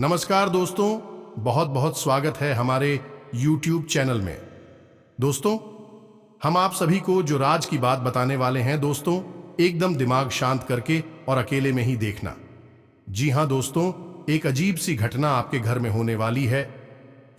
नमस्कार दोस्तों, बहुत बहुत स्वागत है हमारे YouTube चैनल में। दोस्तों, हम आप सभी को जो राज की बात बताने वाले हैं दोस्तों, एकदम दिमाग शांत करके और अकेले में ही देखना। जी हाँ दोस्तों, एक अजीब सी घटना आपके घर में होने वाली है।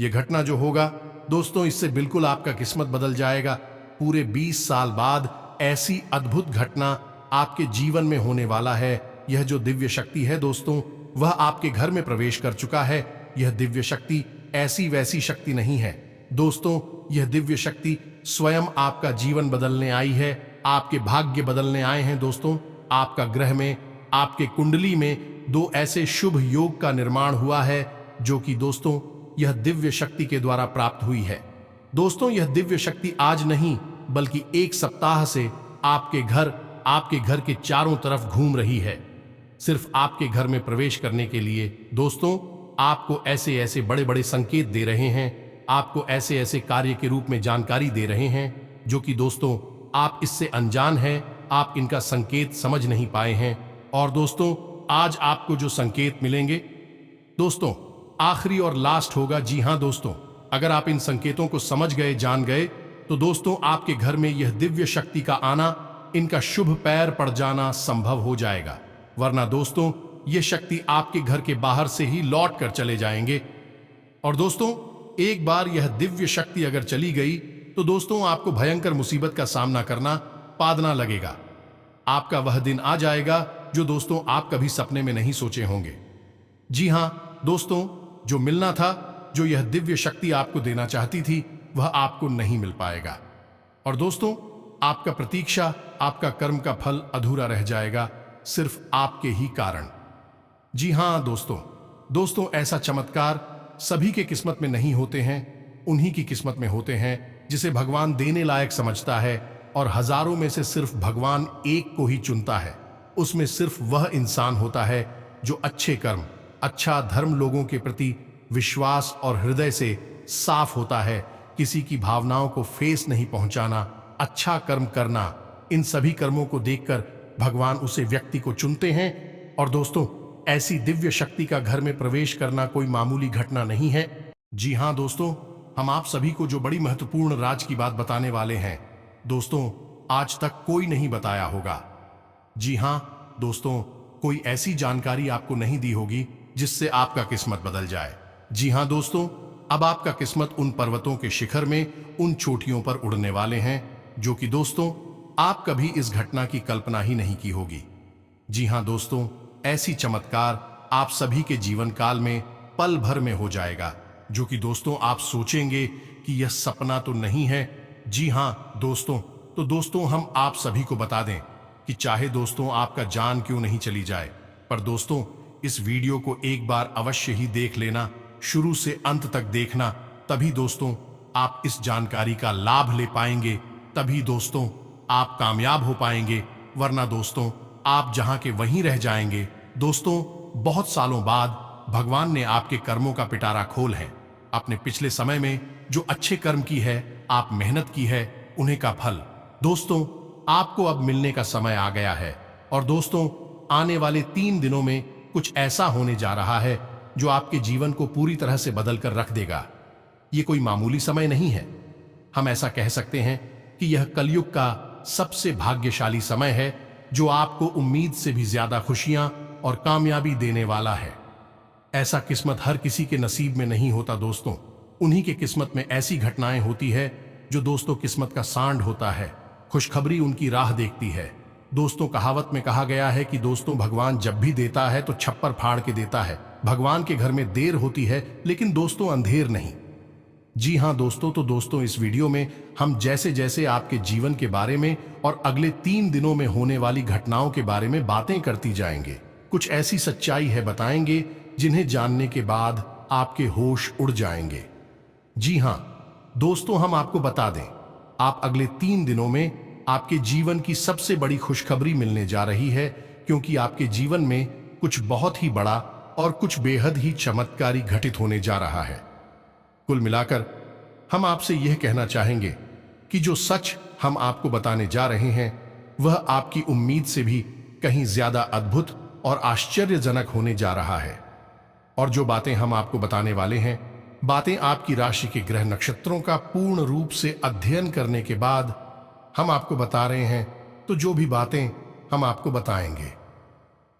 ये घटना जो होगा दोस्तों, इससे बिल्कुल आपका किस्मत बदल जाएगा। पूरे 20 साल बाद ऐसी अद्भुत घटना आपके जीवन में होने वाला है। यह जो दिव्य शक्ति है दोस्तों, वह आपके घर में प्रवेश कर चुका है। यह दिव्य शक्ति ऐसी वैसी शक्ति नहीं है दोस्तों, यह दिव्य शक्ति स्वयं आपका जीवन बदलने आई है, आपके भाग्य बदलने आए हैं दोस्तों। आपका ग्रह में, आपके कुंडली में दो ऐसे शुभ योग का निर्माण हुआ है, जो कि दोस्तों यह दिव्य शक्ति के द्वारा प्राप्त हुई है। दोस्तों, यह दिव्य शक्ति आज नहीं बल्कि एक सप्ताह से आपके घर के चारों तरफ घूम रही है। सिर्फ आपके घर में प्रवेश करने के लिए दोस्तों आपको ऐसे ऐसे बड़े बड़े संकेत दे रहे हैं, आपको ऐसे ऐसे कार्य के रूप में जानकारी दे रहे हैं, जो कि दोस्तों आप इससे अनजान हैं, आप इनका संकेत समझ नहीं पाए हैं। और दोस्तों, आज आपको जो संकेत मिलेंगे दोस्तों, आखिरी और लास्ट होगा। जी हाँ दोस्तों, अगर आप इन संकेतों को समझ गए, जान गए, तो दोस्तों आपके घर में यह दिव्य शक्ति का आना, इनका शुभ पैर पड़ जाना संभव हो जाएगा। वरना दोस्तों ये शक्ति आपके घर के बाहर से ही लौट कर चले जाएंगे। और दोस्तों, एक बार यह दिव्य शक्ति अगर चली गई तो दोस्तों आपको भयंकर मुसीबत का सामना करना पादना लगेगा। आपका वह दिन आ जाएगा जो दोस्तों आप कभी सपने में नहीं सोचे होंगे। जी हाँ दोस्तों, जो मिलना था, जो यह दिव्य शक्ति आपको देना चाहती थी, वह आपको नहीं मिल पाएगा। और दोस्तों आपका प्रतीक्षा, आपका कर्म का फल अधूरा रह जाएगा, सिर्फ आपके ही कारण। जी हाँ दोस्तों ऐसा चमत्कार सभी के किस्मत में नहीं होते हैं, उन्हीं की किस्मत में होते हैं जिसे भगवान देने लायक समझता है। और हजारों में से सिर्फ भगवान एक को ही चुनता है। उसमें सिर्फ वह इंसान होता है जो अच्छे कर्म, अच्छा धर्म, लोगों के प्रति विश्वास और हृदय से साफ होता है। किसी की भावनाओं को ठेस नहीं पहुंचाना, अच्छा कर्म करना, इन सभी कर्मों को देखकर भगवान उसे व्यक्ति को चुनते हैं। और दोस्तों, ऐसी दिव्य शक्ति का घर में प्रवेश करना कोई मामूली घटना नहीं है। जी हाँ दोस्तों, हम आप सभी को जो बड़ी महत्वपूर्ण राज की बात बताने वाले हैं दोस्तों, आज तक कोई नहीं बताया होगा। जी हाँ दोस्तों, कोई ऐसी जानकारी आपको नहीं दी होगी जिससे आपका किस्मत बदल जाए। जी हाँ दोस्तों, अब आपका किस्मत उन पर्वतों के शिखर में, उन चोटियों पर उड़ने वाले हैं, जो कि दोस्तों आप कभी इस घटना की कल्पना ही नहीं की होगी। जी हाँ दोस्तों, ऐसी चमत्कार आप सभी के जीवन काल में पल भर में हो जाएगा, जो कि दोस्तों आप सोचेंगे कि यह सपना तो नहीं है। जी हाँ दोस्तों, तो दोस्तों हम आप सभी को बता दें कि चाहे दोस्तों आपका जान क्यों नहीं चली जाए, पर दोस्तों इस वीडियो को एक बार अवश्य ही देख लेना, शुरू से अंत तक देखना, तभी दोस्तों आप इस जानकारी का लाभ ले पाएंगे, तभी दोस्तों आप कामयाब हो पाएंगे। वरना दोस्तों आप जहां के वहीं रह जाएंगे। दोस्तों, बहुत सालों बाद भगवान ने आपके कर्मों का पिटारा खोल है। अपने पिछले समय में जो अच्छे कर्म की है, आप मेहनत की है, उन्हें का फल दोस्तों आपको अब मिलने का समय आ गया है। और दोस्तों आने वाले 3 दिनों में कुछ ऐसा होने जा रहा है जो आपके जीवन को पूरी तरह से बदल कर रख देगा। ये कोई मामूली समय नहीं है। हम ऐसा कह सकते हैं कि यह कलयुग का सबसे भाग्यशाली समय है, जो आपको उम्मीद से भी ज्यादा खुशियां और कामयाबी देने वाला है। ऐसा किस्मत हर किसी के नसीब में नहीं होता दोस्तों, उन्हीं के किस्मत में ऐसी घटनाएं होती है जो दोस्तों किस्मत का सांड होता है। खुशखबरी उनकी राह देखती है। दोस्तों कहावत में कहा गया है कि दोस्तों भगवान जब भी देता है तो छप्पर फाड़ के देता है। भगवान के घर में देर होती है, लेकिन दोस्तों अंधेर नहीं। जी हाँ दोस्तों, तो दोस्तों इस वीडियो में हम जैसे जैसे आपके जीवन के बारे में और अगले 3 दिनों में होने वाली घटनाओं के बारे में बातें करती जाएंगे। कुछ ऐसी सच्चाई है बताएंगे जिन्हें जानने के बाद आपके होश उड़ जाएंगे। जी हाँ दोस्तों, हम आपको बता दें, आप अगले 3 दिनों में आपके जीवन की सबसे बड़ी खुशखबरी मिलने जा रही है, क्योंकि आपके जीवन में कुछ बहुत ही बड़ा और कुछ बेहद ही चमत्कारी घटित होने जा रहा है। कुल मिलाकर हम आपसे यह कहना चाहेंगे कि जो सच हम आपको बताने जा रहे हैं, वह आपकी उम्मीद से भी कहीं ज्यादा अद्भुत और आश्चर्यजनक होने जा रहा है। और जो बातें हम आपको बताने वाले हैं, बातें आपकी राशि के ग्रह नक्षत्रों का पूर्ण रूप से अध्ययन करने के बाद हम आपको बता रहे हैं। तो जो भी बातें हम आपको बताएंगे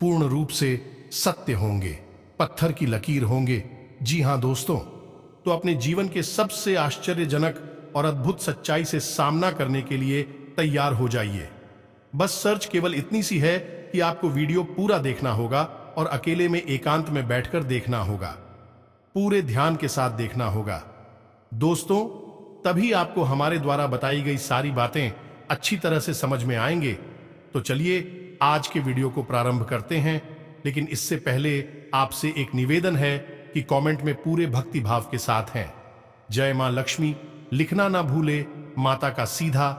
पूर्ण रूप से सत्य होंगे, पत्थर की लकीर होंगे। जी हां दोस्तों, तो अपने जीवन के सबसे आश्चर्यजनक और अद्भुत सच्चाई से सामना करने के लिए तैयार हो जाइए। बस सर्च केवल इतनी सी है कि आपको वीडियो पूरा देखना होगा और अकेले में एकांत में बैठकर देखना होगा, पूरे ध्यान के साथ देखना होगा दोस्तों। तभी आपको हमारे द्वारा बताई गई सारी बातें अच्छी तरह से समझ में आएंगे। तो चलिए आज के वीडियो को प्रारंभ करते हैं, लेकिन इससे पहले आपसे एक निवेदन है कि कमेंट में पूरे भक्ति भाव के साथ हैं जय मां लक्ष्मी लिखना ना भूले। माता का सीधा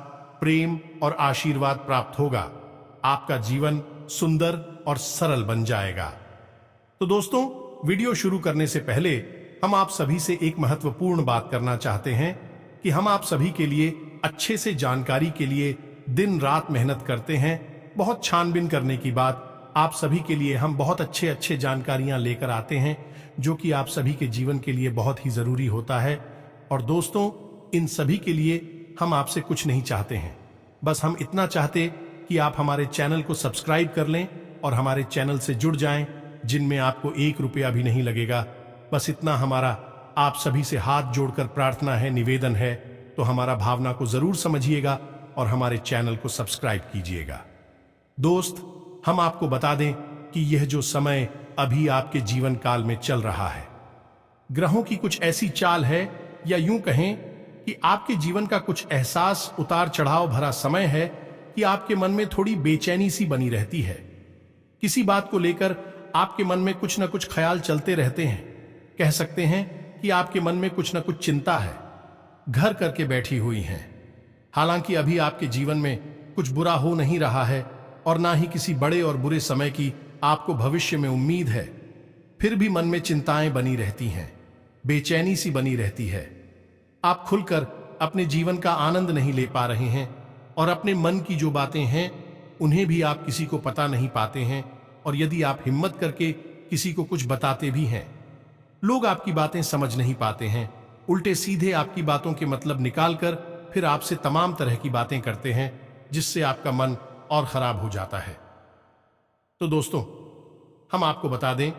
प्रेम और आशीर्वाद प्राप्त होगा, आपका जीवन सुंदर और सरल बन जाएगा। तो दोस्तों, वीडियो शुरू करने से पहले हम आप सभी से एक महत्वपूर्ण बात करना चाहते हैं कि हम आप सभी के लिए अच्छे से जानकारी के लिए दिन रात मेहनत करते हैं। बहुत छानबीन करने की बात, आप सभी के लिए हम बहुत अच्छे जानकारियां लेकर आते हैं जो कि आप सभी के जीवन के लिए बहुत ही जरूरी होता है। और दोस्तों, इन सभी के लिए हम आपसे कुछ नहीं चाहते हैं, बस हम इतना चाहते कि आप हमारे चैनल को सब्सक्राइब कर लें और हमारे चैनल से जुड़ जाएं, जिनमें आपको 1 रुपया भी नहीं लगेगा। बस इतना हमारा आप सभी से हाथ जोड़कर प्रार्थना है, निवेदन है। तो हमारा भावना को जरूर समझिएगा और हमारे चैनल को सब्सक्राइब कीजिएगा। दोस्त, हम आपको बता दें कि यह जो समय अभी आपके जीवन काल में चल रहा है, ग्रहों की कुछ ऐसी चाल है, या यूं कहें कि आपके जीवन का कुछ एहसास उतार चढ़ाव भरा समय है कि आपके मन में थोड़ी बेचैनी सी बनी रहती है। किसी बात को लेकर आपके मन में कुछ ना कुछ ख्याल चलते रहते हैं। कह सकते हैं कि आपके मन में कुछ ना कुछ चिंता है, घर करके बैठी हुई हैं। हालांकि अभी आपके जीवन में कुछ बुरा हो नहीं रहा है और ना ही किसी बड़े और बुरे समय की आपको भविष्य में उम्मीद है, फिर भी मन में चिंताएं बनी रहती हैं, बेचैनी सी बनी रहती है। आप खुलकर अपने जीवन का आनंद नहीं ले पा रहे हैं और अपने मन की जो बातें हैं उन्हें भी आप किसी को पता नहीं पाते हैं। और यदि आप हिम्मत करके किसी को कुछ बताते भी हैं, लोग आपकी बातें समझ नहीं पाते हैं, उल्टे सीधे आपकी बातों के मतलब निकालकर फिर आपसे तमाम तरह की बातें करते हैं, जिससे आपका मन और खराब हो जाता है। तो दोस्तों, हम आपको बता दें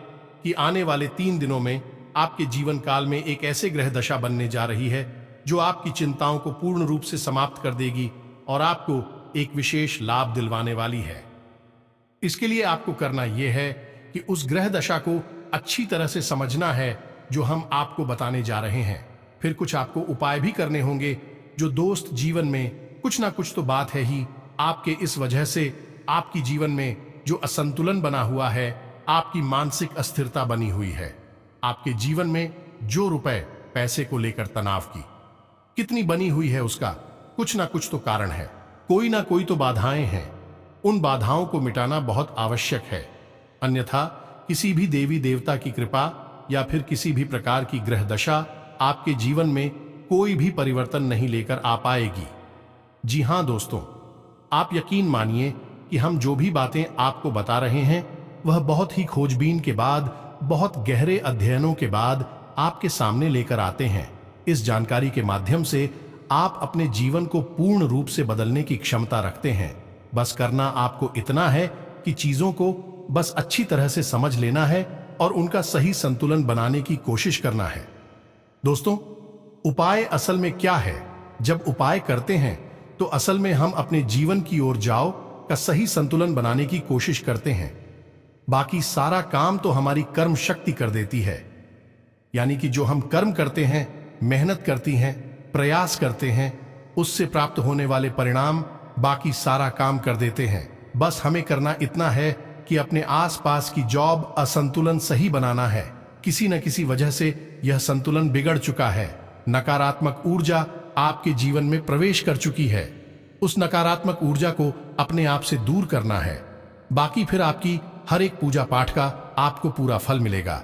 कि आने वाले 3 दिनों में आपके जीवन काल में एक ऐसे ग्रह दशा बनने जा रही है जो आपकी चिंताओं को पूर्ण रूप से समाप्त कर देगी और आपको एक विशेष लाभ दिलवाने वाली है। इसके लिए आपको करना यह है कि उस ग्रह दशा को अच्छी तरह से समझना है जो हम आपको बताने जा रहे हैं। फिर कुछ आपको उपाय भी करने होंगे जो दोस्त जीवन में कुछ ना कुछ तो बात है ही। आपके इस वजह से आपकी जीवन में जो असंतुलन बना हुआ है, आपकी मानसिक अस्थिरता बनी हुई है, आपके जीवन में जो रुपए पैसे को लेकर तनाव की कितनी बनी हुई है, उसका कुछ ना कुछ तो कारण है, कोई ना कोई तो बाधाएं हैं। उन बाधाओं को मिटाना बहुत आवश्यक है, अन्यथा किसी भी देवी देवता की कृपा या फिर किसी भी प्रकार की ग्रह दशा आपके जीवन में कोई भी परिवर्तन नहीं लेकर आ पाएगी। जी हां दोस्तों, आप यकीन मानिए कि हम जो भी बातें आपको बता रहे हैं वह बहुत ही खोजबीन के बाद, बहुत गहरे अध्ययनों के बाद आपके सामने लेकर आते हैं। इस जानकारी के माध्यम से आप अपने जीवन को पूर्ण रूप से बदलने की क्षमता रखते हैं। बस करना आपको इतना है कि चीजों को बस अच्छी तरह से समझ लेना है और उनका सही संतुलन बनाने की कोशिश करना है। दोस्तों, उपाय असल में क्या है? जब उपाय करते हैं तो असल में हम अपने जीवन की ओर जाओ का सही संतुलन बनाने की कोशिश करते हैं। बाकी सारा काम तो हमारी कर्म शक्ति कर देती है, यानी कि जो हम कर्म करते हैं, मेहनत करती हैं, प्रयास करते हैं, उससे प्राप्त होने वाले परिणाम बाकी सारा काम कर देते हैं। बस हमें करना इतना है कि अपने आसपास की जॉब असंतुलन सही बनाना है। किसी न किसी वजह से यह संतुलन बिगड़ चुका है, नकारात्मक ऊर्जा आपके जीवन में प्रवेश कर चुकी है। उस नकारात्मक ऊर्जा को अपने आप से दूर करना है। बाकी फिर आपकी हर एक पूजा पाठ का आपको पूरा फल मिलेगा।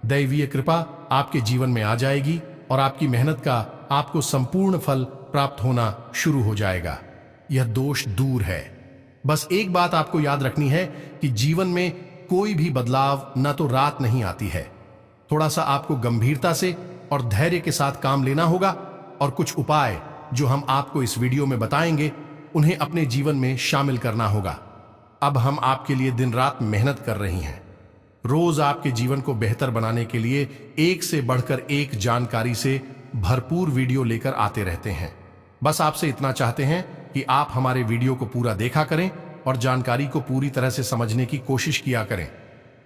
दैवीय कृपा आपके जीवन में आ जाएगी और आपकी मेहनत का आपको संपूर्ण फल प्राप्त होना शुरू हो जाएगा। यह दोष दूर है। बस एक बात आपको याद रखनी है कि जीवन में कोई भी बदलाव न तो रात नहीं आती है, थोड़ा सा आपको गंभीरता से और धैर्य के साथ काम लेना होगा और कुछ उपाय जो हम आपको इस वीडियो में बताएंगे उन्हें अपने जीवन में शामिल करना होगा। अब हम आपके लिए दिन रात मेहनत कर रही हैं। रोज आपके जीवन को बेहतर बनाने के लिए एक से बढ़कर एक जानकारी से भरपूर वीडियो लेकर आते रहते हैं। बस आपसे इतना चाहते हैं कि आप हमारे वीडियो को पूरा देखा करें और जानकारी को पूरी तरह से समझने की कोशिश किया करें।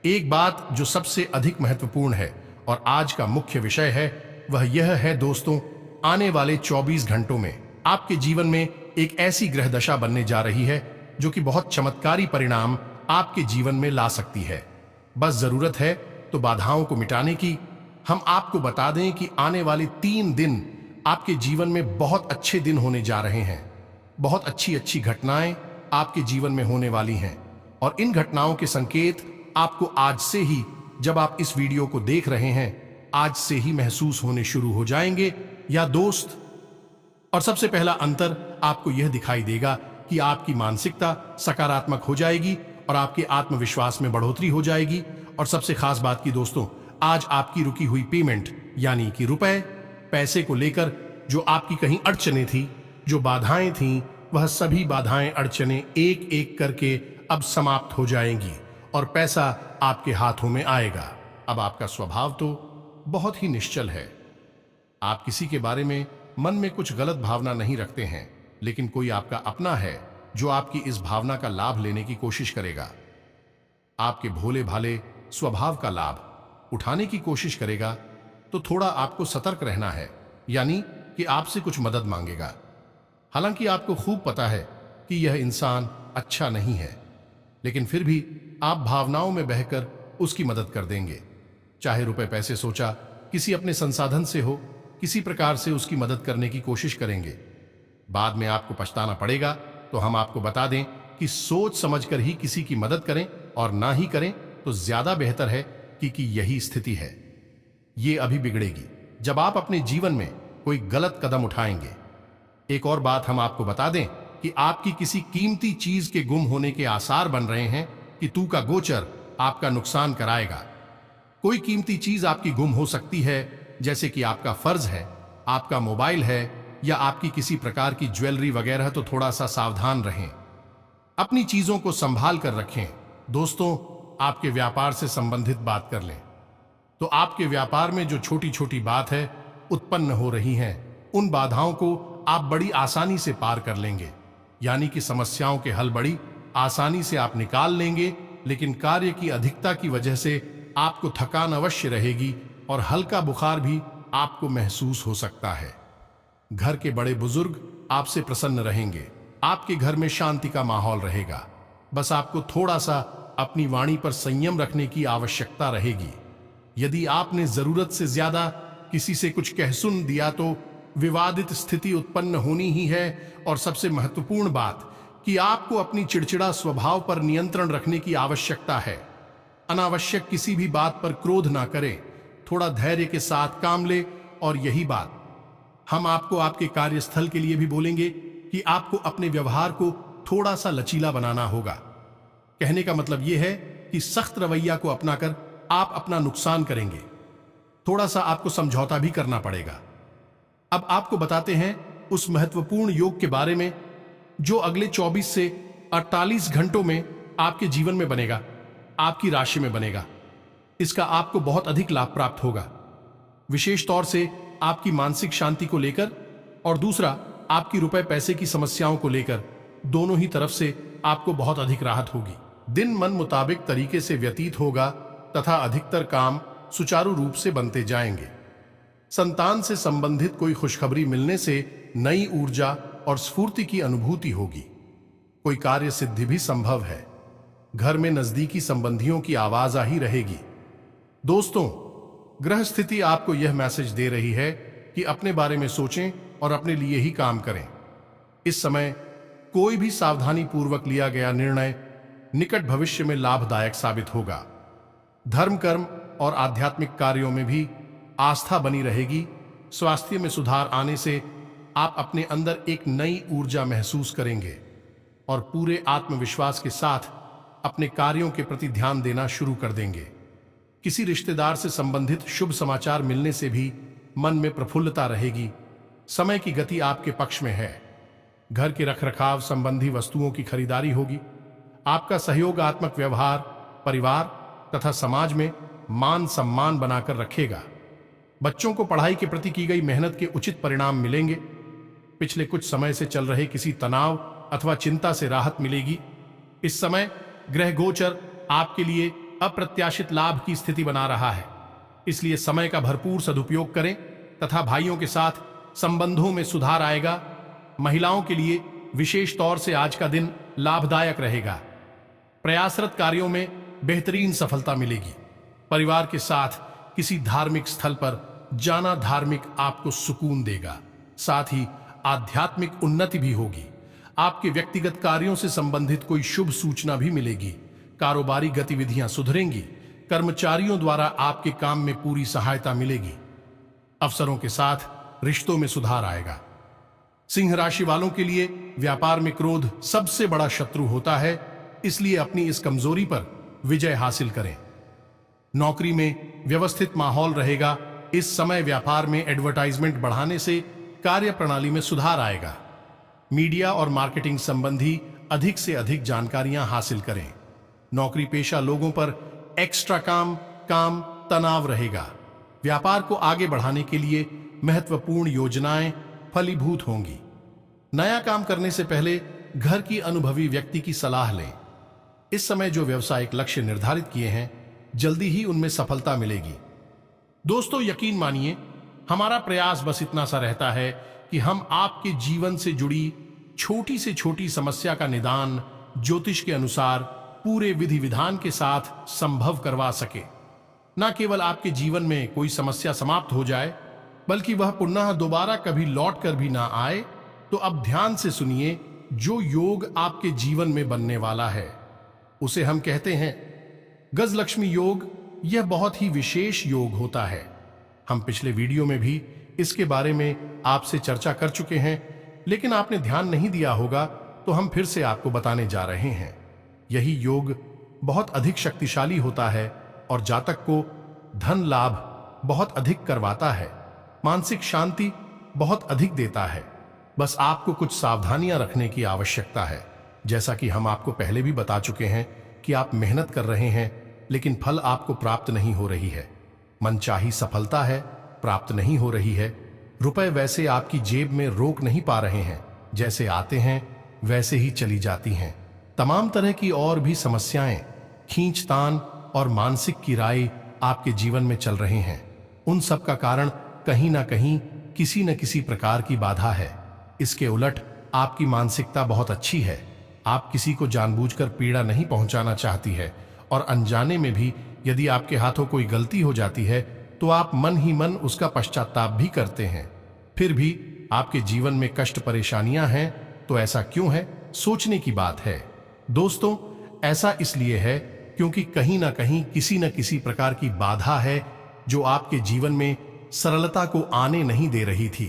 एक बात जो सबसे अधिक महत्वपूर्ण है और आज का मुख्य विषय है वह यह है दोस्तों, आने वाले 24 घंटों में आपके जीवन में एक ऐसी ग्रह दशा बनने जा रही है जो कि बहुत चमत्कारी परिणाम आपके जीवन में ला सकती है। बस जरूरत है तो बाधाओं को मिटाने की। हम आपको बता दें कि आने वाले 3 दिन आपके जीवन में बहुत अच्छे दिन होने जा रहे हैं। बहुत अच्छी अच्छी घटनाएं आपके जीवन में होने वाली हैं और इन घटनाओं के संकेत आपको आज से ही, जब आप इस वीडियो को देख रहे हैं, आज से ही महसूस होने शुरू हो जाएंगे या दोस्त। और सबसे पहला अंतर आपको यह दिखाई देगा कि आपकी मानसिकता सकारात्मक हो जाएगी और आपके आत्मविश्वास में बढ़ोतरी हो जाएगी। और सबसे खास बात की दोस्तों, आज आपकी रुकी हुई पेमेंट यानी कि रुपए पैसे को लेकर जो आपकी कहीं अड़चने थी, जो बाधाएं थीं, वह सभी बाधाएं अड़चने एक एक करके अब समाप्त हो जाएंगी और पैसा आपके हाथों में आएगा। अब आपका स्वभाव तो बहुत ही निश्चल है। आप किसी के बारे में मन में कुछ गलत भावना नहीं रखते हैं, लेकिन कोई आपका अपना है जो आपकी इस भावना का लाभ लेने की कोशिश करेगा। आपके भोले भाले स्वभाव का लाभ उठाने की कोशिश करेगा, तो थोड़ा आपको सतर्क रहना है, यानी कि आपसे कुछ मदद मांगेगा। हालांकि आपको खूब पता है कि यह इंसान अच्छा नहीं है, लेकिन फिर भी आप भावनाओं में बहकर उसकी मदद कर देंगे। चाहे रुपए पैसे सोचा किसी अपने संसाधन से हो, किसी प्रकार से उसकी मदद करने की कोशिश करेंगे। बाद में आपको पछताना पड़ेगा, तो हम आपको बता दें कि सोच समझकर ही किसी की मदद करें और ना ही करें तो ज्यादा बेहतर है कि यही स्थिति है। ये अभी बिगड़ेगी जब आप अपने जीवन में कोई गलत कदम उठाएंगे। एक और बात हम आपको बता दें कि आपकी किसी कीमती चीज के गुम होने के आसार बन रहे हैं कि तू का गोचर आपका नुकसान कराएगा। कोई कीमती चीज आपकी गुम हो सकती है, जैसे कि आपका फर्ज है, आपका मोबाइल है या आपकी किसी प्रकार की ज्वेलरी वगैरह। तो थोड़ा सा सावधान रहें, अपनी चीजों को संभाल कर रखें। दोस्तों, आपके व्यापार से संबंधित बात कर लें तो आपके व्यापार में जो छोटी छोटी बात है उत्पन्न हो रही हैं, उन बाधाओं को आप बड़ी आसानी से पार कर लेंगे, यानी कि समस्याओं के हल बड़ी आसानी से आप निकाल लेंगे। लेकिन कार्य की अधिकता की वजह से आपको थकान अवश्य रहेगी और हल्का बुखार भी आपको महसूस हो सकता है। घर के बड़े बुजुर्ग आपसे प्रसन्न रहेंगे, आपके घर में शांति का माहौल रहेगा। बस आपको थोड़ा सा अपनी वाणी पर संयम रखने की आवश्यकता रहेगी। यदि आपने जरूरत से ज्यादा किसी से कुछ कह सुन दिया तो विवादित स्थिति उत्पन्न होनी ही है। और सबसे महत्वपूर्ण बात कि आपको अपनी चिड़चिड़ा स्वभाव पर नियंत्रण रखने की आवश्यकता है। अनावश्यक किसी भी बात पर क्रोध ना करें, थोड़ा धैर्य के साथ काम ले। और यही बात हम आपको आपके कार्यस्थल के लिए भी बोलेंगे कि आपको अपने व्यवहार को थोड़ा सा लचीला बनाना होगा। कहने का मतलब यह है कि सख्त रवैया को अपनाकर आप अपना नुकसान करेंगे। थोड़ा सा आपको समझौता भी करना पड़ेगा। अब आपको बताते हैं उस महत्वपूर्ण योग के बारे में जो अगले 24 से 48 घंटों में आपके जीवन में बनेगा, आपकी राशि में बनेगा। इसका आपको बहुत अधिक लाभ प्राप्त होगा, विशेष तौर से आपकी मानसिक शांति को लेकर और दूसरा आपकी रुपए पैसे की समस्याओं को लेकर। दोनों ही तरफ से आपको बहुत अधिक राहत होगी। दिन मन मुताबिक तरीके से व्यतीत होगा तथा अधिकतर काम सुचारू रूप से बनते जाएंगे। संतान से संबंधित कोई खुशखबरी मिलने से नई ऊर्जा और स्फूर्ति की अनुभूति होगी। कोई कार्य सिद्धि भी संभव है। घर में नजदीकी संबंधियों की आवाज आ ही रहेगी। दोस्तों, ग्रह स्थिति आपको यह मैसेज दे रही है कि अपने बारे में सोचें और अपने लिए ही काम करें। इस समय कोई भी सावधानी पूर्वक लिया गया निर्णय निकट भविष्य में लाभदायक साबित होगा। धर्म कर्म और आध्यात्मिक कार्यों में भी आस्था बनी रहेगी। स्वास्थ्य में सुधार आने से आप अपने अंदर एक नई ऊर्जा महसूस करेंगे और पूरे आत्मविश्वास के साथ अपने कार्यों के प्रति ध्यान देना शुरू कर देंगे। किसी रिश्तेदार से संबंधित शुभ समाचार मिलने से भी मन में प्रफुल्लता रहेगी। समय की गति आपके पक्ष में है। घर के रखरखाव संबंधी वस्तुओं की खरीदारी होगी। आपका सहयोगात्मक व्यवहार परिवार तथा समाज में मान सम्मान बनाकर रखेगा। बच्चों को पढ़ाई के प्रति की गई मेहनत के उचित परिणाम मिलेंगे। पिछले कुछ समय से चल रहे किसी तनाव अथवा चिंता से राहत मिलेगी। इस समय ग्रह गोचर आपके लिए अप्रत्याशित लाभ की स्थिति बना रहा है, इसलिए समय का भरपूर सदुपयोग करें तथा भाइयों के साथ संबंधों में सुधार आएगा। महिलाओं के लिए विशेष तौर से आज का दिन लाभदायक रहेगा। प्रयासरत कार्यों में बेहतरीन सफलता मिलेगी। परिवार के साथ किसी धार्मिक स्थल पर जाना धार्मिक आपको सुकून देगा। साथ ही आध्यात्मिक उन्नति भी होगी। आपके व्यक्तिगत कार्यों से संबंधित कोई शुभ सूचना भी मिलेगी। कारोबारी गतिविधियां सुधरेंगी। कर्मचारियों द्वारा आपके काम में पूरी सहायता मिलेगी। अफसरों के साथ रिश्तों में सुधार आएगा। सिंह राशि वालों के लिए व्यापार में क्रोध सबसे बड़ा शत्रु होता है, इसलिए अपनी इस कमजोरी पर विजय हासिल करें। नौकरी में व्यवस्थित माहौल रहेगा। इस समय व्यापार में एडवर्टाइजमेंट बढ़ाने से कार्य प्रणाली में सुधार आएगा। मीडिया और मार्केटिंग संबंधी अधिक से अधिक जानकारियां हासिल करें। नौकरी पेशा लोगों पर एक्स्ट्रा काम तनाव रहेगा। व्यापार को आगे बढ़ाने के लिए महत्वपूर्ण योजनाएं फलीभूत होंगी। नया काम करने से पहले घर की अनुभवी व्यक्ति की सलाह लें। इस समय जो व्यवसायिक लक्ष्य निर्धारित किए हैं, जल्दी ही उनमें सफलता मिलेगी। दोस्तों, यकीन मानिए, हमारा प्रयास बस इतना सा रहता है कि हम आपके जीवन से जुड़ी छोटी से छोटी समस्या का निदान ज्योतिष के अनुसार पूरे विधि विधान के साथ संभव करवा सके। न केवल आपके जीवन में कोई समस्या समाप्त हो जाए, बल्कि वह पुनः दोबारा कभी लौट कर भी ना आए। तो अब ध्यान से सुनिए, जो योग आपके जीवन में बनने वाला है उसे हम कहते हैं गजलक्ष्मी योग। यह बहुत ही विशेष योग होता है। हम पिछले वीडियो में भी इसके बारे में आपसे चर्चा कर चुके हैं, लेकिन आपने ध्यान नहीं दिया होगा, तो हम फिर से आपको बताने जा रहे हैं। यही योग बहुत अधिक शक्तिशाली होता है और जातक को धन लाभ बहुत अधिक करवाता है, मानसिक शांति बहुत अधिक देता है। बस आपको कुछ सावधानियां रखने की आवश्यकता है। जैसा कि हम आपको पहले भी बता चुके हैं कि आप मेहनत कर रहे हैं, लेकिन फल आपको प्राप्त नहीं हो रही है। मनचाही सफलता है, प्राप्त नहीं हो रही है। रुपए वैसे आपकी जेब में रोक नहीं पा रहे हैं, जैसे आते हैं वैसे ही चली जाती हैं। तमाम तरह की और भी समस्याएं, खींचतान और मानसिक किराए आपके जीवन में चल रहे हैं। उन सब का कारण कहीं ना कहीं किसी न किसी प्रकार की बाधा है। इसके उलट आपकी मानसिकता बहुत अच्छी है। आप किसी को जानबूझकर पीड़ा नहीं पहुंचाना चाहती है, और अनजाने में भी यदि आपके हाथों कोई गलती हो जाती है तो आप मन ही मन उसका पश्चाताप भी करते हैं। फिर भी आपके जीवन में कष्ट परेशानियां हैं, तो ऐसा क्यों है? सोचने की बात है। दोस्तों, ऐसा इसलिए है क्योंकि कहीं ना कहीं किसी न किसी प्रकार की बाधा है जो आपके जीवन में सरलता को आने नहीं दे रही थी।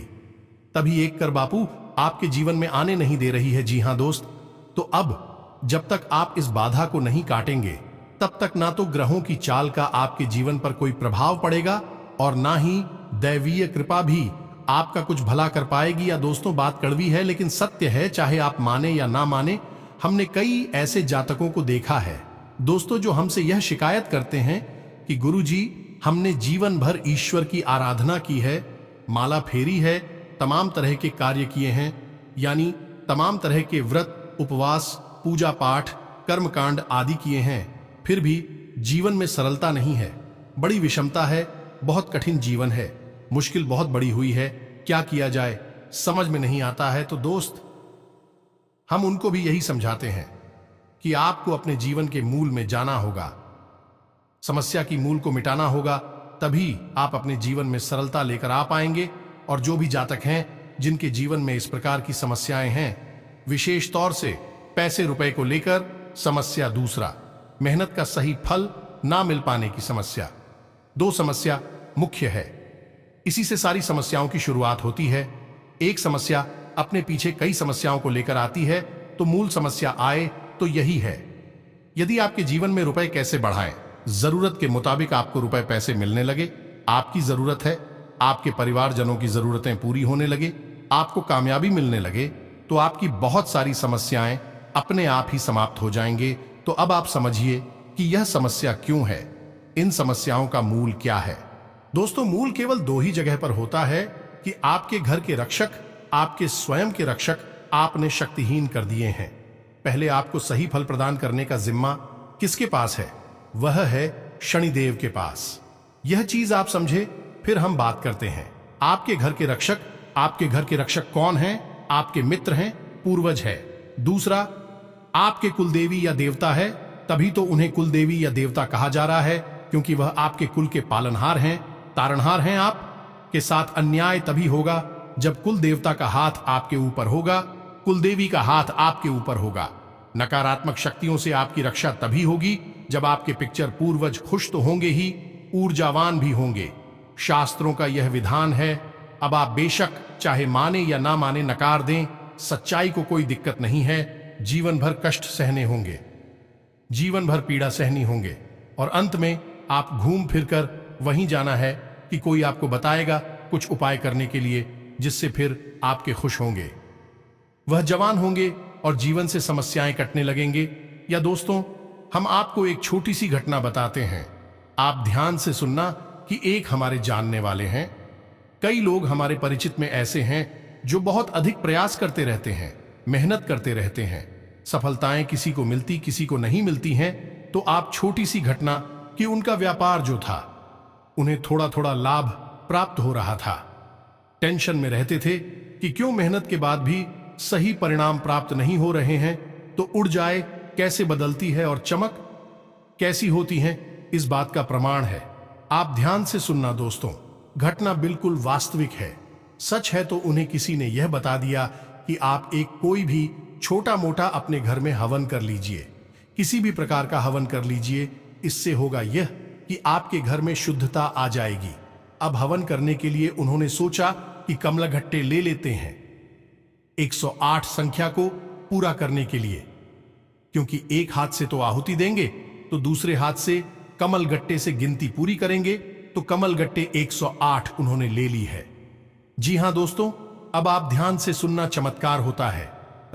तभी एक कर बापू आपके जीवन में आने नहीं दे रही है। जी हाँ दोस्त, तो अब जब तक आप इस बाधा को नहीं काटेंगे, तब तक ना तो ग्रहों की चाल का आपके जीवन पर कोई प्रभाव पड़ेगा और ना ही दैवीय कृपा भी आपका कुछ भला कर पाएगी। या दोस्तों, बात कड़वी है लेकिन सत्य है, चाहे आप माने या ना माने। हमने कई ऐसे जातकों को देखा है दोस्तों, जो हमसे यह शिकायत करते हैं कि गुरुजी, हमने जीवन भर ईश्वर की आराधना की है, माला फेरी है, तमाम तरह के कार्य किए हैं, यानी तमाम तरह के व्रत, उपवास, पूजा पाठ, कर्मकांड आदि किए हैं, फिर भी जीवन में सरलता नहीं है, बड़ी विषमता है, बहुत कठिन जीवन है, मुश्किल बहुत बड़ी हुई है, क्या किया जाए समझ में नहीं आता है। तो दोस्त, हम उनको भी यही समझाते हैं कि आपको अपने जीवन के मूल में जाना होगा, समस्या की मूल को मिटाना होगा, तभी आप अपने जीवन में सरलता लेकर आ पाएंगे। और जो भी जातक हैं जिनके जीवन में इस प्रकार की समस्याएं हैं, विशेष तौर से पैसे रुपए को लेकर समस्या, दूसरा मेहनत का सही फल ना मिल पाने की समस्या, दो समस्या मुख्य है। इसी से सारी समस्याओं की शुरुआत होती है। एक समस्या अपने पीछे कई समस्याओं को लेकर आती है, तो मूल समस्या आए तो यही है। यदि आपके जीवन में रुपए कैसे बढ़ाएं, जरूरत के मुताबिक आपको रुपए पैसे मिलने लगे, आपकी जरूरत है, आपके परिवारजनों की जरूरतें पूरी होने लगे, आपको कामयाबी मिलने लगे, तो आपकी बहुत सारी समस्याएं अपने आप ही समाप्त हो जाएंगे। तो अब आप समझिए कि यह समस्या क्यों है, इन समस्याओं का मूल क्या है। दोस्तों, मूल केवल दो ही जगह पर होता है कि आपके घर के रक्षक, आपके स्वयं के रक्षक आपने शक्तिहीन कर दिए हैं। पहले आपको सही फल प्रदान करने का जिम्मा किसके पास है? वह है शनिदेव के पास। यह चीज आप समझे, फिर हम बात करते हैं। आपके घर के रक्षक, आपके घर के रक्षक कौन हैं? आपके मित्र हैं, पूर्वज है। दूसरा, आपके कुलदेवी या देवता है, तभी तो उन्हें कुलदेवी या देवता कहा जा रहा है, क्योंकि वह आपके कुल के पालनहार हैं, तारणहार हैं। आप के साथ अन्याय तभी होगा जब कुल देवता का हाथ आपके ऊपर होगा, कुलदेवी का हाथ आपके ऊपर होगा। नकारात्मक शक्तियों से आपकी रक्षा तभी होगी जब आपके पिक्चर पूर्वज खुश तो होंगे ही, ऊर्जावान भी होंगे। शास्त्रों का यह विधान है। अब आप बेशक चाहे माने या ना माने, नकार दें, सच्चाई को कोई दिक्कत नहीं है। जीवन भर कष्ट सहने होंगे, जीवन भर पीड़ा सहनी होंगे, और अंत में आप घूम फिरकर वहीं जाना है कि कोई आपको बताएगा कुछ उपाय करने के लिए, जिससे फिर आपके खुश होंगे, वह जवान होंगे और जीवन से समस्याएं कटने लगेंगे। या दोस्तों, हम आपको एक छोटी सी घटना बताते हैं, आप ध्यान से सुनना कि एक हमारे जानने वाले हैं। कई लोग हमारे परिचित में ऐसे हैं जो बहुत अधिक प्रयास करते रहते हैं, मेहनत करते रहते हैं, सफलताएं किसी को मिलती किसी को नहीं मिलती हैं। तो आप छोटी सी घटना कि उनका व्यापार जो था, उन्हें थोड़ा थोड़ा लाभ प्राप्त हो रहा था, टेंशन में रहते थे कि क्यों मेहनत के बाद भी सही परिणाम प्राप्त नहीं हो रहे हैं। तो उड़ जाए कैसे बदलती है और चमक कैसी होती है, इस बात का प्रमाण है। आप ध्यान से सुनना दोस्तों, घटना बिल्कुल वास्तविक है, सच है। तो उन्हें किसी ने यह बता दिया कि आप एक कोई भी छोटा मोटा अपने घर में हवन कर लीजिए, किसी भी प्रकार का हवन कर लीजिए। इससे होगा यह कि आपके घर में शुद्धता आ जाएगी। अब हवन करने के लिए उन्होंने सोचा कि कमलगट्टे ले लेते हैं 108 संख्या को पूरा करने के लिए, क्योंकि एक हाथ से तो आहुति देंगे तो दूसरे हाथ से कमल गट्टे से गिनती पूरी करेंगे। तो कमल गट्टे 108 उन्होंने ले ली है। जी हां दोस्तों, अब आप ध्यान से सुनना, चमत्कार होता है।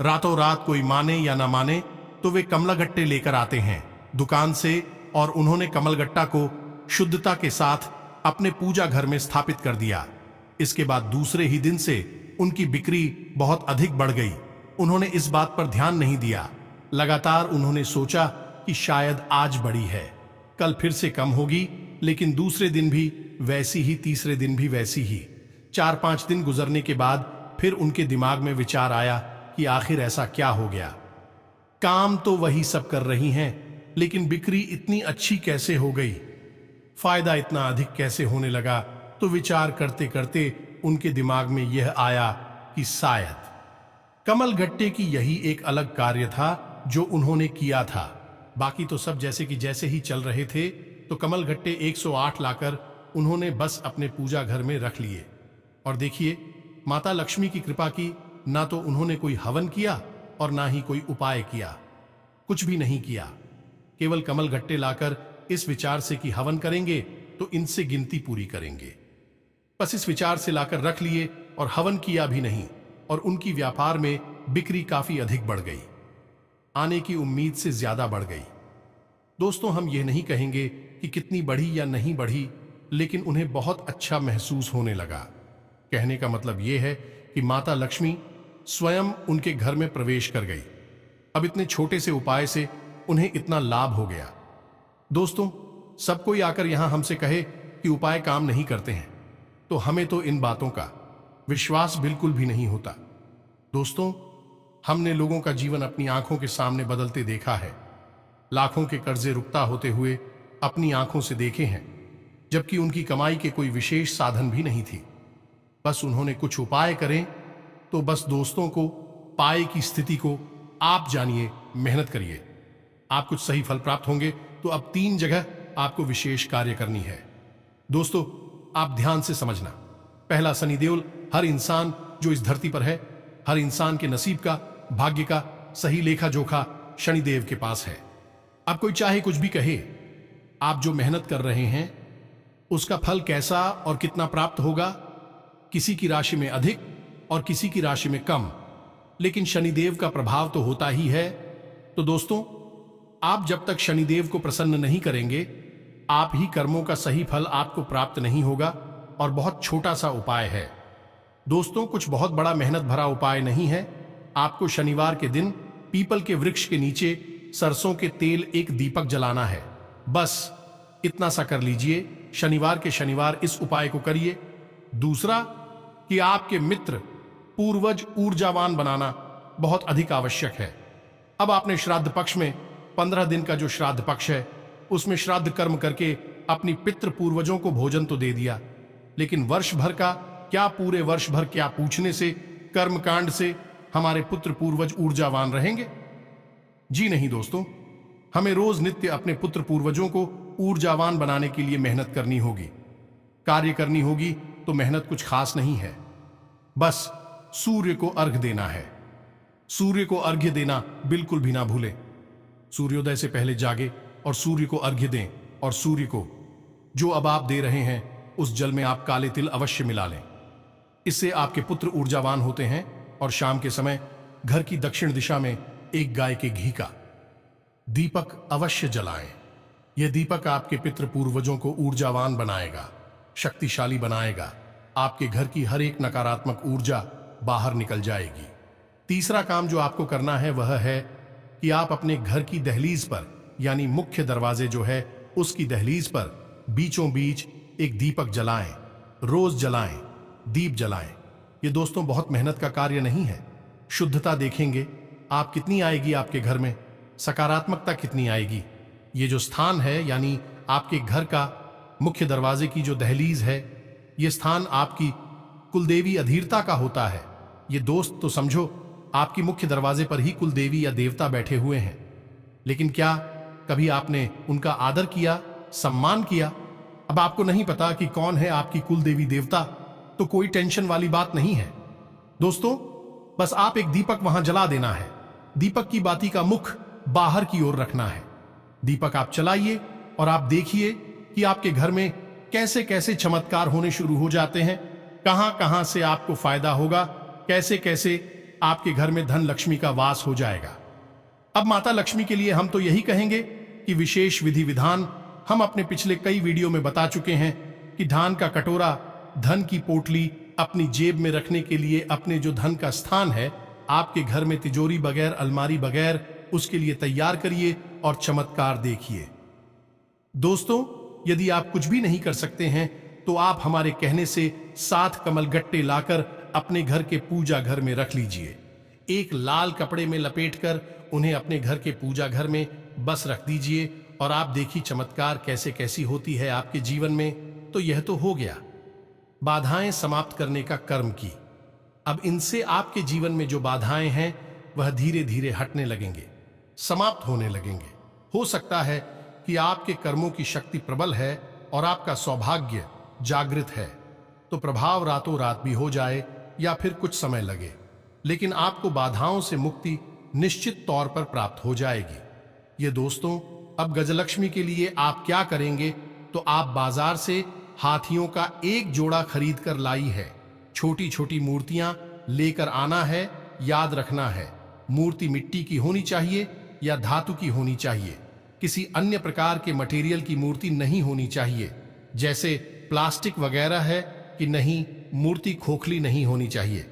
रातों रात कोई माने या ना माने, तो वे कमलगट्टे लेकर आते हैं दुकान से, और उन्होंने कमलगट्टा को शुद्धता के साथ अपने पूजा घर में स्थापित कर दिया। इसके बाद दूसरे ही दिन से उनकी बिक्री बहुत अधिक बढ़ गई। उन्होंने इस बात पर ध्यान नहीं दिया। लगातार उन्होंने सोचा कि शायद आज बढ़ी है, कल फिर से कम होगी, लेकिन दूसरे दिन भी वैसी ही, तीसरे दिन भी वैसी ही। 4-5 दिन गुजरने के बाद फिर उनके दिमाग में विचार आया कि आखिर ऐसा क्या हो गया। काम तो वही सब कर रही हैं, लेकिन बिक्री इतनी अच्छी कैसे हो गई, फायदा इतना अधिक कैसे होने लगा। तो विचार करते करते उनके दिमाग में यह आया कि शायद कमल गट्टे की यही एक अलग कार्य था जो उन्होंने किया था। बाकी तो सब जैसे कि जैसे ही चल रहे थे। तो कमल गट्टे 108 लाकर उन्होंने बस अपने पूजा घर में रख लिए। और देखिए, माता लक्ष्मी की कृपा की, ना तो उन्होंने कोई हवन किया और ना ही कोई उपाय किया, कुछ भी नहीं किया। केवल कमल गट्टे लाकर इस विचार से कि हवन करेंगे तो इनसे गिनती पूरी करेंगे, बस इस विचार से लाकर रख लिए और हवन किया भी नहीं। और उनकी व्यापार में बिक्री काफी अधिक बढ़ गई, आने की उम्मीद से ज्यादा बढ़ गई। दोस्तों, हम यह नहीं कहेंगे कि कितनी बढ़ी या नहीं बढ़ी, लेकिन उन्हें बहुत अच्छा महसूस होने लगा। कहने का मतलब यह है कि माता लक्ष्मी स्वयं उनके घर में प्रवेश कर गई। अब इतने छोटे से उपाय से उन्हें इतना लाभ हो गया। दोस्तों, सब कोई आकर यहां हमसे कहे कि उपाय काम नहीं करते हैं, तो हमें तो इन बातों का विश्वास बिल्कुल भी नहीं होता। दोस्तों, हमने लोगों का जीवन अपनी आंखों के सामने बदलते देखा है। लाखों के कर्जे रुकता होते हुए अपनी आंखों से देखे हैं, जबकि उनकी कमाई के कोई विशेष साधन भी नहीं थी। बस उन्होंने कुछ उपाय करें तो बस दोस्तों को पाए की स्थिति को आप जानिए, मेहनत करिए, आप कुछ सही फल प्राप्त होंगे। तो अब 3 जगह आपको विशेष कार्य करनी है। दोस्तों, आप ध्यान से समझना। पहला, शनिदेव, हर इंसान जो इस धरती पर है, हर इंसान के नसीब का, भाग्य का सही लेखा जोखा शनिदेव के पास है। अब कोई चाहे कुछ भी कहे, आप जो मेहनत कर रहे हैं उसका फल कैसा और कितना प्राप्त होगा। किसी की राशि में अधिक और किसी की राशि में कम, लेकिन शनिदेव का प्रभाव तो होता ही है। तो दोस्तों, आप जब तक शनिदेव को प्रसन्न नहीं करेंगे, आप ही कर्मों का सही फल आपको प्राप्त नहीं होगा। और बहुत छोटा सा उपाय है दोस्तों, कुछ बहुत बड़ा मेहनत भरा उपाय नहीं है। आपको शनिवार के दिन पीपल के वृक्ष के नीचे सरसों के तेल एक दीपक जलाना है। बस इतना सा कर लीजिए। शनिवार के शनिवार इस उपाय को करिए। दूसरा कि आपके मित्र पूर्वज ऊर्जावान बनाना बहुत अधिक आवश्यक है। अब आपने श्राद्ध पक्ष में 15 दिन का जो श्राद्ध पक्ष है उसमें श्राद्ध कर्म करके अपनी पितृ पूर्वजों को भोजन तो दे दिया, लेकिन वर्ष भर का क्या, पूरे वर्ष भर क्या पूछने से, कर्मकांड से हमारे पुत्र पूर्वज ऊर्जावान रहेंगे? जी नहीं दोस्तों, हमें रोज नित्य अपने पुत्र पूर्वजों को ऊर्जावान बनाने के लिए मेहनत करनी होगी, कार्य करनी होगी। तो मेहनत कुछ खास नहीं है, बस सूर्य को अर्घ्य देना है। सूर्य को अर्घ्य देना बिल्कुल भी ना भूलें। सूर्योदय से पहले जागे और सूर्य को अर्घ्य दें। और सूर्य को जो अब आप दे रहे हैं उस जल में आप काले तिल अवश्य मिला लें। इससे आपके पुत्र ऊर्जावान होते हैं। और शाम के समय घर की दक्षिण दिशा में एक गाय के घी का दीपक अवश्य जलाएं। यह दीपक आपके पितृ पूर्वजों को ऊर्जावान बनाएगा, शक्तिशाली बनाएगा। आपके घर की हर एक नकारात्मक ऊर्जा बाहर निकल जाएगी। तीसरा काम जो आपको करना है वह है कि आप अपने घर की दहलीज पर, यानी मुख्य दरवाजे जो है उसकी दहलीज पर बीचों बीच एक दीपक जलाएं। रोज जलाएं, दीप जलाएं। ये दोस्तों बहुत मेहनत का कार्य नहीं है। शुद्धता देखेंगे आप कितनी आएगी, आपके घर में सकारात्मकता कितनी आएगी। ये जो स्थान है, यानी आपके घर का मुख्य दरवाजे की जो दहलीज है, ये स्थान आपकी कुलदेवी अधीरता का होता है। ये दोस्त तो समझो आपकी मुख्य दरवाजे पर ही कुलदेवी या देवता बैठे हुए हैं, लेकिन क्या कभी आपने उनका आदर किया, सम्मान किया? अब आपको नहीं पता कि कौन है आपकी कुलदेवी देवता, तो कोई टेंशन वाली बात नहीं है दोस्तों। बस आप एक दीपक वहां जला देना है। दीपक की बाती का मुख बाहर की ओर रखना है। दीपक आप चलाइए और आप देखिए कि आपके घर में कैसे कैसे चमत्कार होने शुरू हो जाते हैं। कहां कहां से आपको फायदा होगा, कैसे कैसे आपके घर में धन लक्ष्मी का वास हो जाएगा। अब माता लक्ष्मी के लिए हम तो यही कहेंगे कि विशेष विधि विधान हम अपने पिछले कई वीडियो में बता चुके हैं कि धान का कटोरा, धन की पोटली अपनी जेब में रखने के लिए अपने जो धन का स्थान है आपके घर में तिजोरी बगैर, अलमारी बगैर, उसके लिए तैयार करिए और चमत्कार देखिए। दोस्तों, यदि आप कुछ भी नहीं कर सकते हैं तो आप हमारे कहने से 7 कमलगट्टे लाकर अपने घर के पूजा घर में रख लीजिए। एक लाल कपड़े में लपेटकर उन्हें अपने घर के पूजा घर में बस रख दीजिए और आप देखिए चमत्कार कैसे कैसी होती है आपके जीवन में। तो यह तो हो गया बाधाएं समाप्त करने का कर्म की। अब इनसे आपके जीवन में जो बाधाएं हैं वह धीरे धीरे हटने लगेंगे, समाप्त होने लगेंगे। हो सकता है कि आपके कर्मों की शक्ति प्रबल है और आपका सौभाग्य जागृत है, तो प्रभाव रातों रात भी हो जाए या फिर कुछ समय लगे, लेकिन आपको बाधाओं से मुक्ति निश्चित तौर पर प्राप्त हो जाएगी। ये दोस्तों, अब गजलक्ष्मी के लिए आप क्या करेंगे, तो आप बाजार से हाथियों का एक जोड़ा खरीद कर लाई है। छोटी छोटी मूर्तियां लेकर आना है। याद रखना है, मूर्ति मिट्टी की होनी चाहिए या धातु की होनी चाहिए। किसी अन्य प्रकार के मटेरियल की मूर्ति नहीं होनी चाहिए, जैसे प्लास्टिक वगैरह है कि नहीं, मूर्ति खोखली नहीं होनी चाहिए।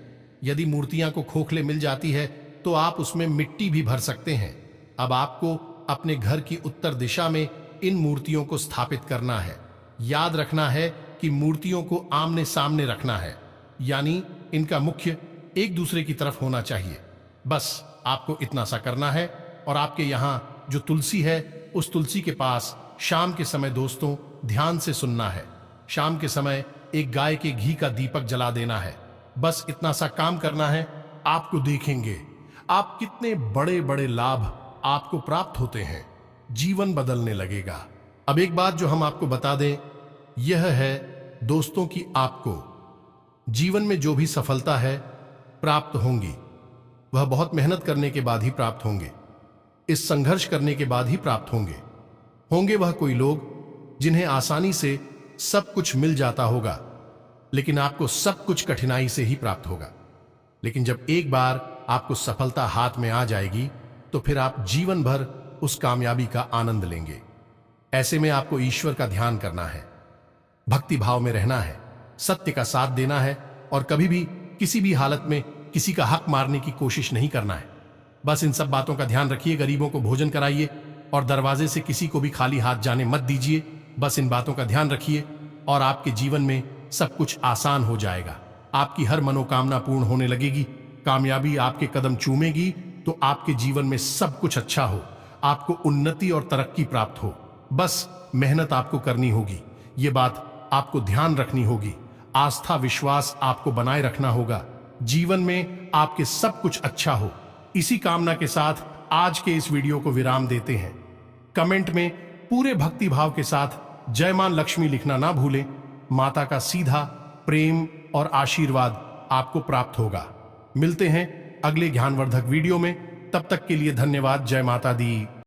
यदि मूर्तियां को खोखले मिल जाती है तो आप उसमें मिट्टी भी भर सकते हैं। अब आपको अपने घर की उत्तर दिशा में इन मूर्तियों को स्थापित करना है। याद रखना है कि मूर्तियों को आमने सामने रखना है, यानी इनका मुख्य एक दूसरे की तरफ होना चाहिए। बस आपको इतना सा करना है। और आपके यहाँ जो तुलसी है उस तुलसी के पास शाम के समय दोस्तों ध्यान से सुनना है। शाम के समय एक गाय के घी का दीपक जला देना है। बस इतना सा काम करना है। आपको देखेंगे आप कितने बड़े बड़े लाभ आपको प्राप्त होते हैं, जीवन बदलने लगेगा। अब एक बात जो हम आपको बता दें, यह है दोस्तों कि आपको जीवन में जो भी सफलता है प्राप्त होंगी, वह बहुत मेहनत करने के बाद ही प्राप्त होंगे। इस संघर्ष करने के बाद ही प्राप्त होंगे। वह कोई लोग जिन्हें आसानी से सब कुछ मिल जाता होगा, लेकिन आपको सब कुछ कठिनाई से ही प्राप्त होगा। लेकिन जब एक बार आपको सफलता हाथ में आ जाएगी तो फिर आप जीवन भर उस कामयाबी का आनंद लेंगे। ऐसे में आपको ईश्वर का ध्यान करना है, भक्ति भाव में रहना है, सत्य का साथ देना है और कभी भी किसी भी हालत में किसी का हक मारने की कोशिश नहीं करना है। बस इन सब बातों का ध्यान रखिए, गरीबों को भोजन कराइए और दरवाजे से किसी को भी खाली हाथ जाने मत दीजिए। बस इन बातों का ध्यान रखिए और आपके जीवन में सब कुछ आसान हो जाएगा। आपकी हर मनोकामना पूर्ण होने लगेगी, कामयाबी आपके कदम चूमेगी तो आपके जीवन में सब कुछ अच्छा हो, आपको उन्नति और तरक्की प्राप्त हो। बस मेहनत आपको करनी होगी, ये बात आपको ध्यान रखनी होगी। आस्था विश्वास आपको बनाए रखना होगा, जीवन में आपके सब कुछ अच्छा हो। इसी कामना के साथ आज के इस वीडियो को विराम देते हैं। कमेंट में पूरे भक्ति भाव के साथ जय मां लक्ष्मी लिखना ना भूलें। माता का सीधा प्रेम और आशीर्वाद आपको प्राप्त होगा। मिलते हैं अगले ज्ञानवर्धक वीडियो में, तब तक के लिए धन्यवाद। जय माता दी।